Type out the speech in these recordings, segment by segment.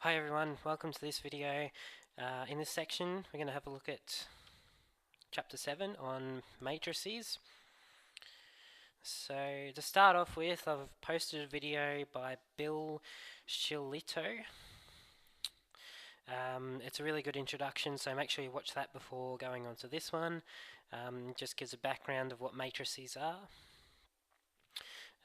Hi everyone, welcome to this video. In this section we're going to have a look at chapter 7 on matrices. So to start off with, I've posted a video by Bill Shillito. It's a really good introduction, so make sure you watch that before going on to this one. Just gives a background of what matrices are.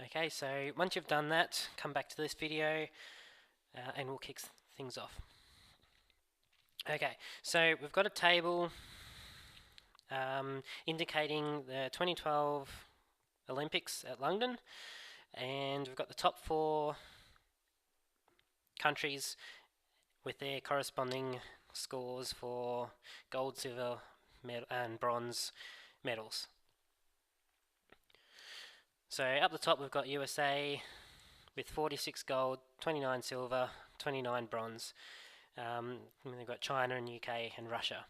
Okay, so once you've done that, come back to this video and we'll kick things off. Okay, so we've got a table indicating the 2012 Olympics at London, and we've got the top 4 countries with their corresponding scores for gold, silver, and bronze medals. So up the top we've got USA with 46 gold, 29 silver, 29 bronze. And we've got China and UK and Russia.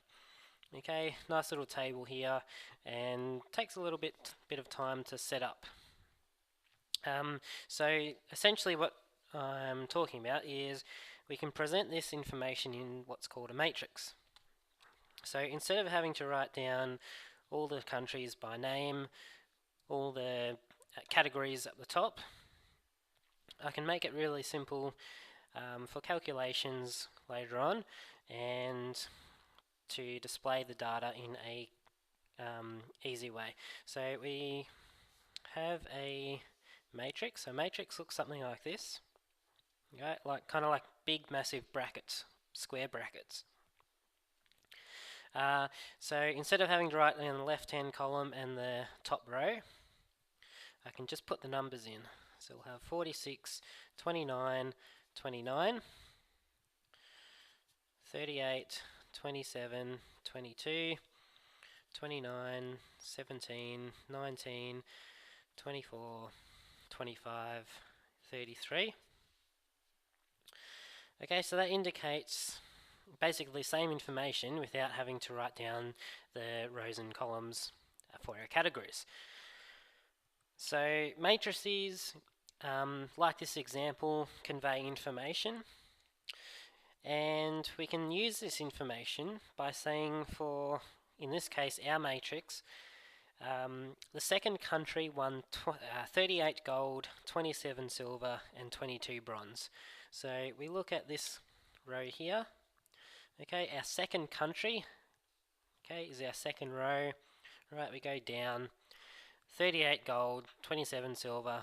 Okay, nice little table here, and takes a little bit of time to set up. So essentially what I'm talking about is we can present this information in what's called a matrix. So instead of having to write down all the countries by name, all the categories at the top, I can make it really simple for calculations later on, and to display the data in a easy way. So we have a matrix. So matrix looks something like this, right? Kind of like big, massive brackets, square brackets. So instead of having to write in the left-hand column and the top row, I can just put the numbers in. So we'll have 46, 29, 29, 38, 27, 22, 29, 17, 19, 24, 25, 33. Okay, so that indicates basically the same information without having to write down the rows and columns for our categories. So matrices, like this example, convey information, and we can use this information by saying for, in this case, our matrix, the second country won 38 gold, 27 silver, and 22 bronze. So we look at this row here. Okay, our second country, okay, is our second row. Right, we go down. 38 gold, 27 silver,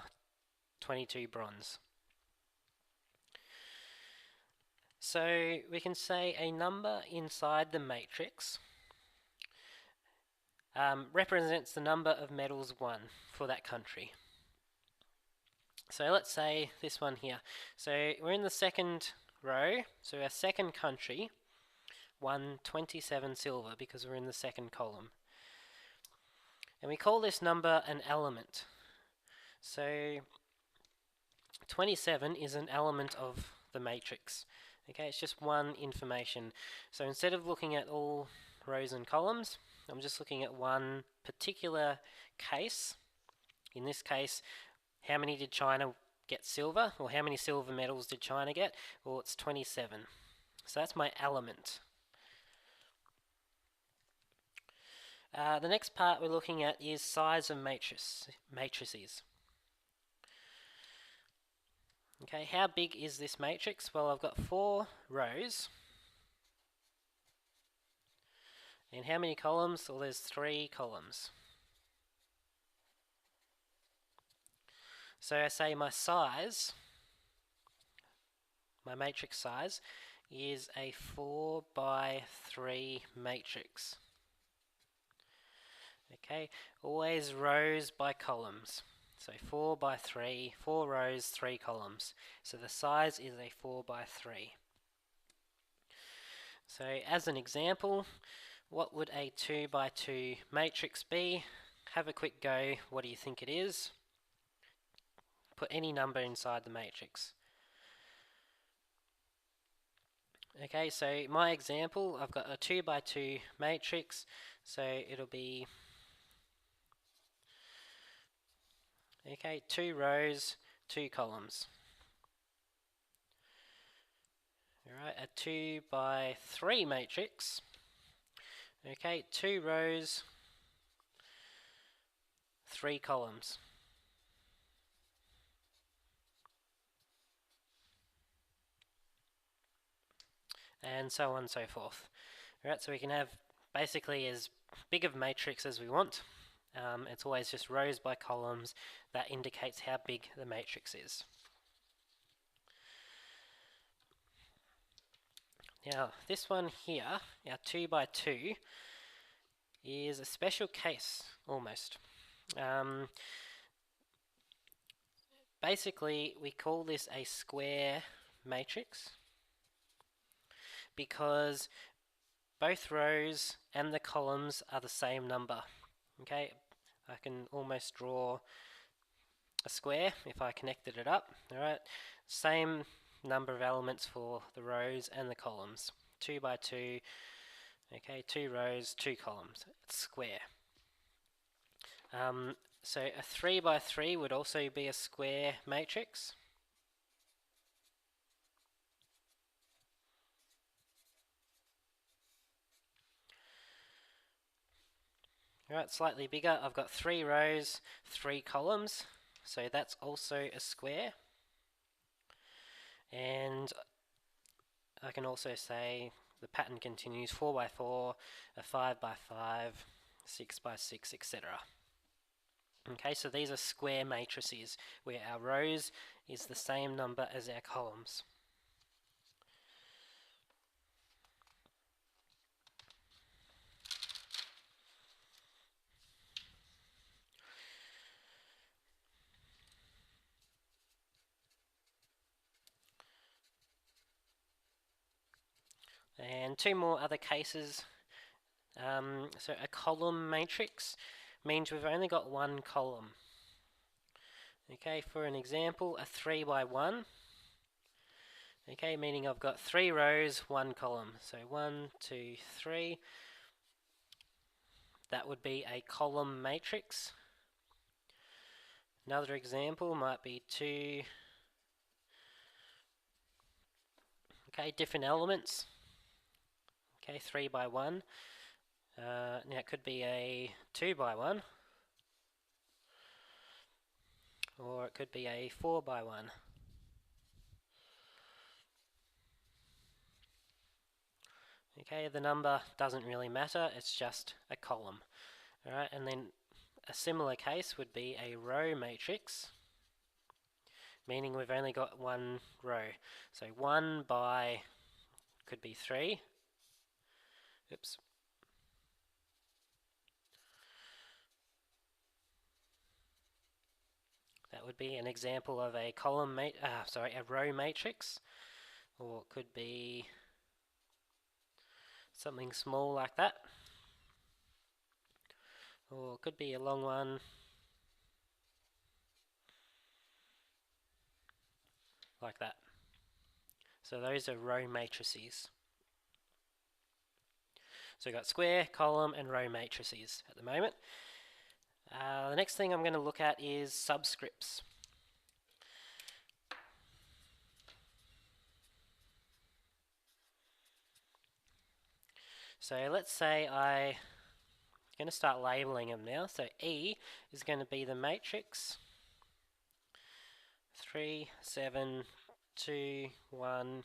22 bronze. So we can say a number inside the matrix represents the number of medals won for that country. So let's say this one here. So we're in the second row, so our second country won 27 silver because we're in the second column. And we call this number an element. So 27 is an element of the matrix. Okay, it's just one information. So instead of looking at all rows and columns, I'm just looking at one particular case. In this case, how many did China get silver? Or how many silver medals did China get? Well, it's 27. So that's my element. The next part we're looking at is size of matrices. Okay, how big is this matrix? Well, I've got 4 rows. And how many columns? Well, there's 3 columns. So I say my size, my matrix size, is a 4 by 3 matrix. Okay, always rows by columns. So 4 by 3, 4 rows, 3 columns. So the size is a 4 by 3. So as an example, what would a 2 by 2 matrix be? Have a quick go. What do you think it is? Put any number inside the matrix. Okay, so my example, I've got a 2 by 2 matrix, so it'll be 2 rows, 2 columns. a 2 by 3 matrix. Okay, 2 rows, 3 columns. And so on and so forth. Alright, so we can have basically as big of a matrix as we want. It's always just rows by columns. That indicates how big the matrix is. Now, this one here, our 2 by 2, is a special case, almost. Basically, we call this a square matrix because both rows and the columns are the same number. Okay, I can almost draw a square if I connected it up. Alright, same number of elements for the rows and the columns. 2 by 2, okay, 2 rows, 2 columns. It's square. So a 3 by 3 would also be a square matrix. Alright, slightly bigger. I've got 3 rows, 3 columns, so that's also a square. And I can also say the pattern continues 4 by 4, a 5 by 5, 6 by 6, etc. Okay, so these are square matrices where our rows is the same number as our columns. And 2 more other cases. So a column matrix means we've only got 1 column. Okay, for an example, a 3 by 1. Okay, meaning I've got 3 rows, 1 column. So 1, 2, 3. That would be a column matrix. Another example might be 2. Okay, different elements. Okay, 3 by 1. Now it could be a 2 by 1. Or it could be a 4 by 1. Okay, the number doesn't really matter, it's just a column. Alright, and then a similar case would be a row matrix, meaning we've only got 1 row. So 1 by could be 3. Oops. That would be an example of a a row matrix, or it could be something small like that, or it could be a long one like that. So those are row matrices. So we've got square, column, and row matrices at the moment. The next thing I'm going to look at is subscripts. So let's say I'm going to start labeling them now. So E is going to be the matrix 3, 7, 2, 1,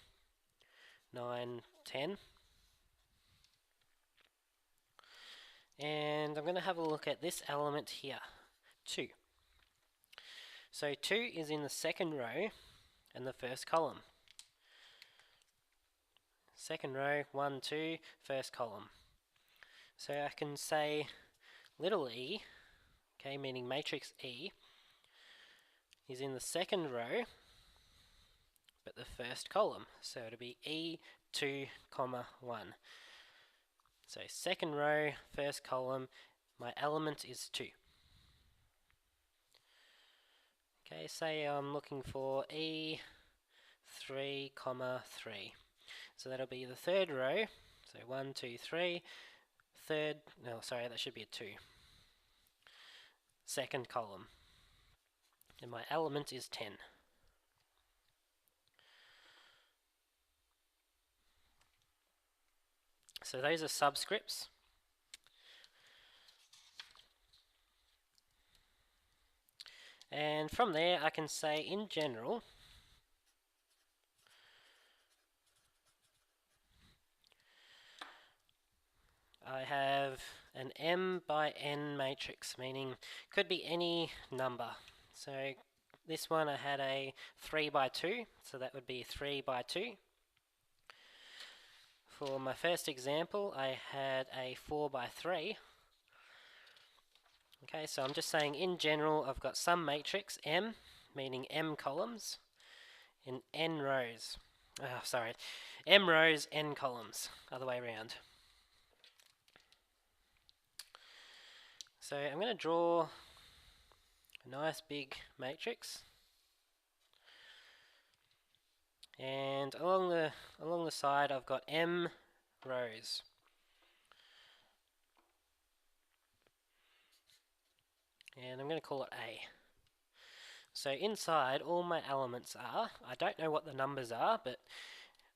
9, 10. And I'm going to have a look at this element here, 2. So 2 is in the second row and the first column. Second row, 1, 2, first column. So I can say little e, okay, meaning matrix E, is in the second row, but the first column. So it'll be E2, 1. So second row, first column, my element is 2. Okay, say I'm looking for E3, 3. So that'll be the third row. So 1, 2, 3. Third, no, sorry, that should be a 2. Second column. And my element is 10. So those are subscripts. And from there I can say in general I have an m by n matrix, meaning could be any number. So this one I had a 3 by 2, so that would be 3 by 2. For my first example I had a 4 by 3. Okay, so I'm just saying in general I've got some matrix M, meaning m columns, in n rows. M rows, n columns, other way around. So I'm going to draw a nice big matrix, and along the side I've got m rows. And I'm going to call it A. So inside all my elements are, I don't know what the numbers are, but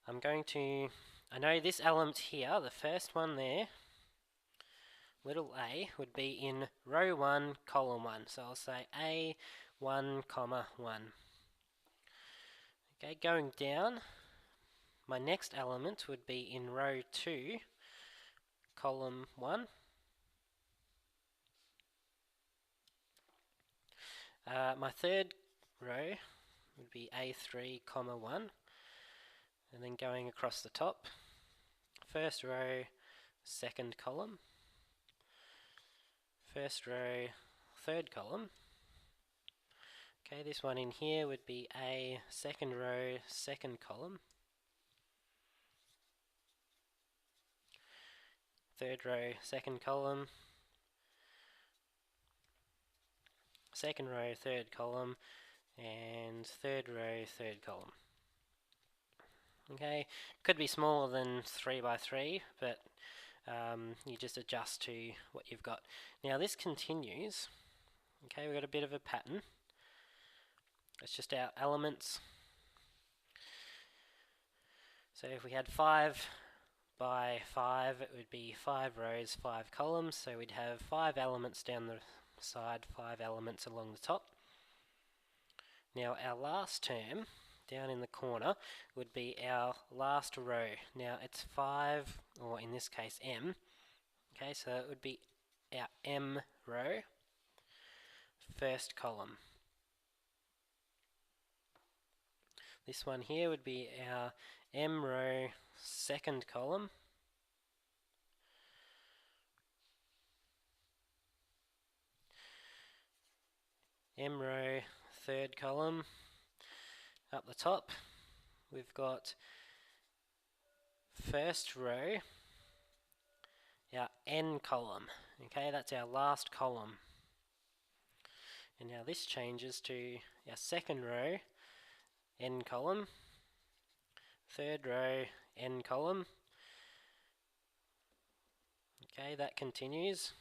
I know this element here, the first one there, little a, would be in row 1, column 1. So I'll say A1, comma 1. Okay, going down, my next element would be in row 2, column 1. My third row would be A3, comma 1. And then going across the top, first row, second column, first row, third column. Okay, this one in here would be a second row, second column, third row, second column, second row, third column, and third row, third column. Okay, could be smaller than 3 by 3, but you just adjust to what you've got. Now this continues. Okay, we've got a bit of a pattern. It's just our elements. So if we had 5 by 5, it would be 5 rows, 5 columns. So we'd have 5 elements down the side, 5 elements along the top. Now our last term down in the corner would be our last row. Now it's 5, or in this case m. Okay, so it would be our m row, first column. This one here would be our m row, second column. M row, third column. Up the top, we've got first row, our n column. Okay, that's our last column. And now this changes to our second row, n column, third row, n column. Okay, that continues.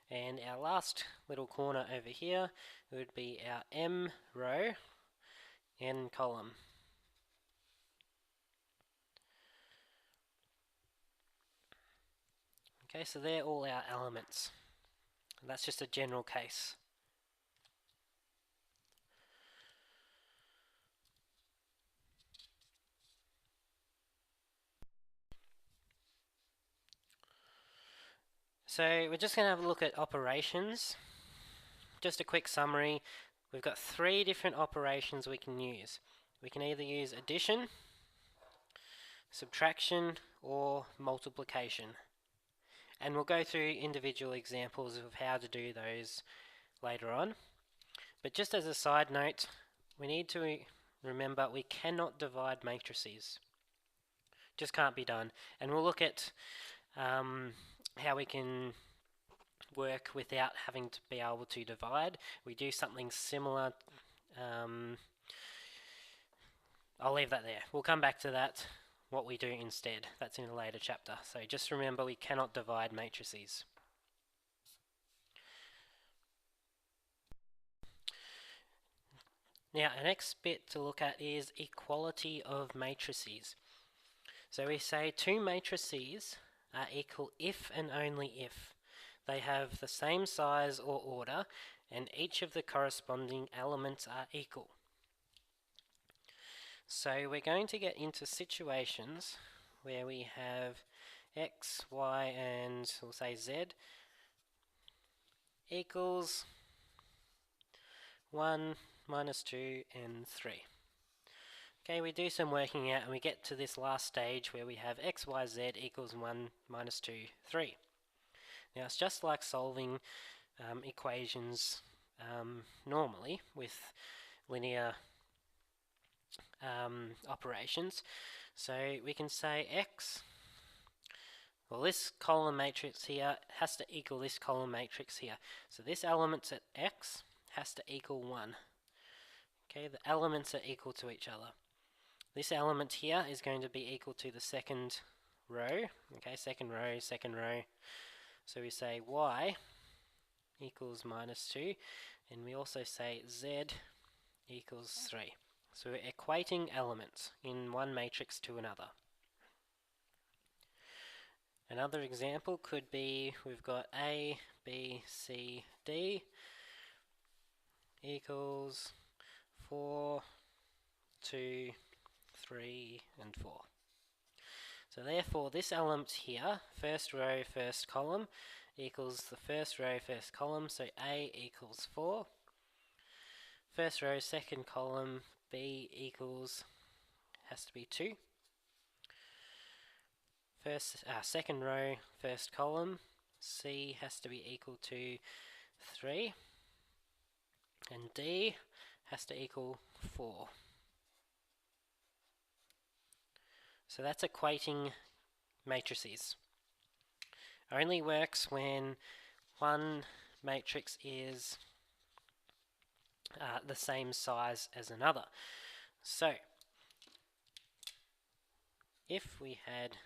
And our last little corner over here would be our m row, n column. Okay, so they're all our elements. And that's just a general case. So we're just going to have a look at operations. Just a quick summary. We've got 3 different operations we can use. We can either use addition, subtraction, or multiplication. And we'll go through individual examples of how to do those later on. But just as a side note, we need to remember we cannot divide matrices. Just can't be done. And we'll look at how we can work without having to be able to divide. We do something similar. I'll leave that there. We'll come back to that, what we do instead. That's in a later chapter. So just remember we cannot divide matrices. Now, the next bit to look at is equality of matrices. So we say two matrices are equal if and only if they have the same size or order and each of the corresponding elements are equal. So we're going to get into situations where we have x, y, and we'll say z equals 1, minus 2, and 3. Okay, we do some working out and we get to this last stage where we have x, y, z equals 1, minus 2, 3. Now it's just like solving equations normally with linear operations. So we can say x, well, this column matrix here has to equal this column matrix here. So this element at x has to equal 1. Okay, the elements are equal to each other. This element here is going to be equal to the second row. Okay, second row, second row. So we say y equals minus 2, and we also say z equals 3. So we're equating elements in one matrix to another. Another example could be we've got A, B, C, D equals 4, 2, 3, and 4. So therefore this element here, first row, first column, equals the first row, first column, so A equals 4. First row, second column, B equals, has to be 2. Second row, first column, C has to be equal to 3. And D has to equal 4. So that's equating matrices. Only works when one matrix is the same size as another. So if we had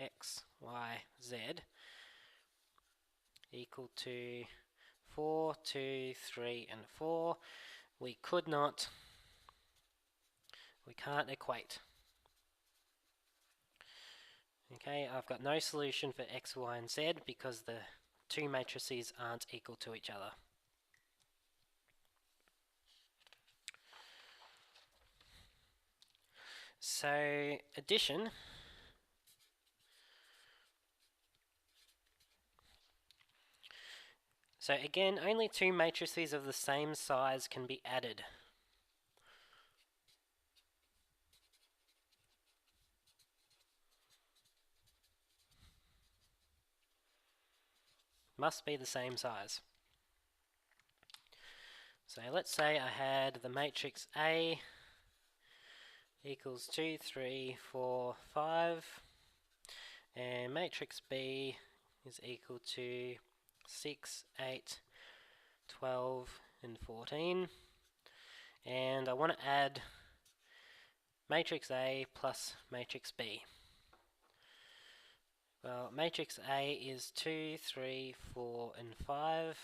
x, y, z equal to 4, 2, 3, and 4, we can't equate. Okay, I've got no solution for x, y, and z because the two matrices aren't equal to each other. So, addition. So again, only two matrices of the same size can be added. Must be the same size. So let's say I had the matrix A equals 2, 3, 4, 5, and matrix B is equal to 6, 8, 12, and 14. And I want to add matrix A plus matrix B. Well, matrix A is 2, 3, 4, and 5.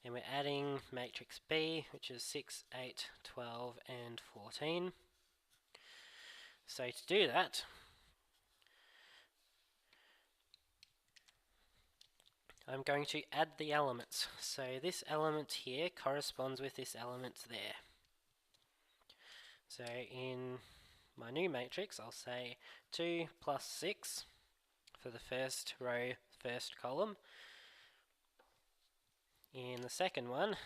And we're adding matrix B, which is 6, 8, 12, and 14. So to do that, I'm going to add the elements. So this element here corresponds with this element there. So in my new matrix, I'll say 2 plus 6 for the first row, first column. In the second one,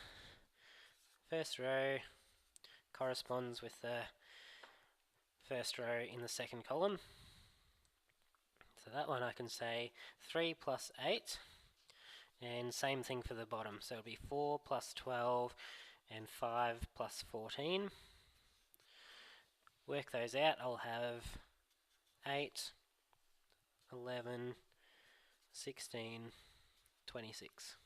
first row corresponds with the first row in the second column. So that one I can say 3 plus 8, and same thing for the bottom. So it'll be 4 plus 12 and 5 plus 14. Work those out, I'll have 8, 11, 16, 26.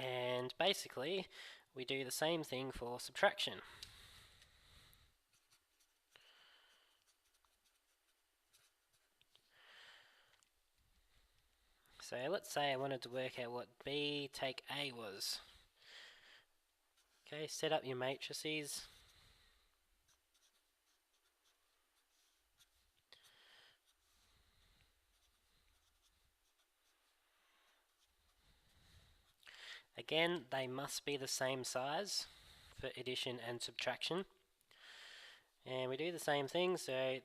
And basically, we do the same thing for subtraction. So let's say I wanted to work out what B take A was. Okay, set up your matrices. Again, they must be the same size for addition and subtraction. And we do the same thing, so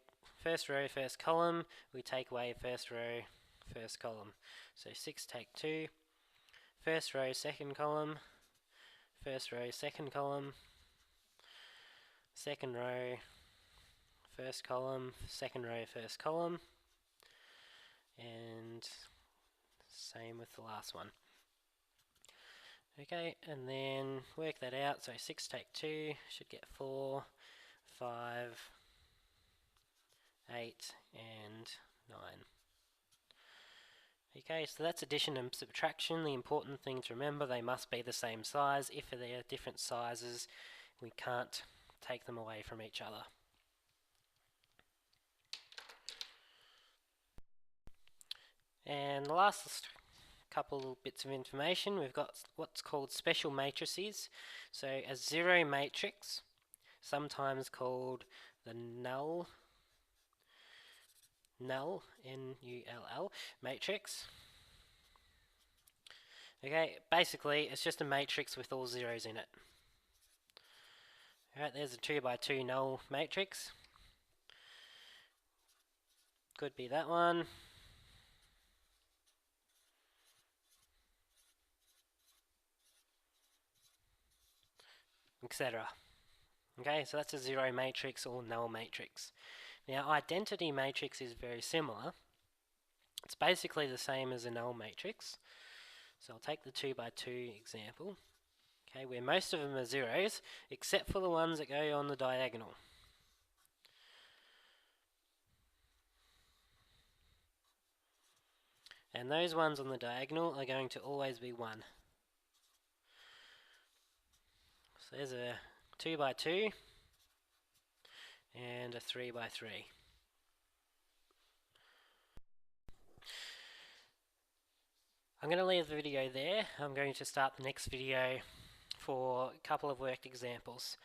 first row, first column, we take away first row, first column. So 6 take 2, first row, second column, first row, second column, second row, first column, second row, first column, and same with the last one. Okay, and then work that out, so 6 take 2, should get 4, 5, 8, and 9. Okay, so that's addition and subtraction. The important thing to remember, they must be the same size. If they are different sizes, we can't take them away from each other. And the last couple bits of information, we've got what's called special matrices. So a zero matrix, sometimes called the null, N-U-L-L, matrix. Okay, basically it's just a matrix with all zeros in it. Alright, there's a 2 by 2 null matrix. Could be that one. Etc. Okay, so that's a zero matrix or null matrix. Now, identity matrix is very similar. It's basically the same as a null matrix. So I'll take the 2 by 2 example. Okay, where most of them are zeros, except for the ones that go on the diagonal. And those ones on the diagonal are going to always be 1. So there's a 2 by 2 and a 3 by 3. I'm going to leave the video there. I'm going to start the next video for a couple of worked examples.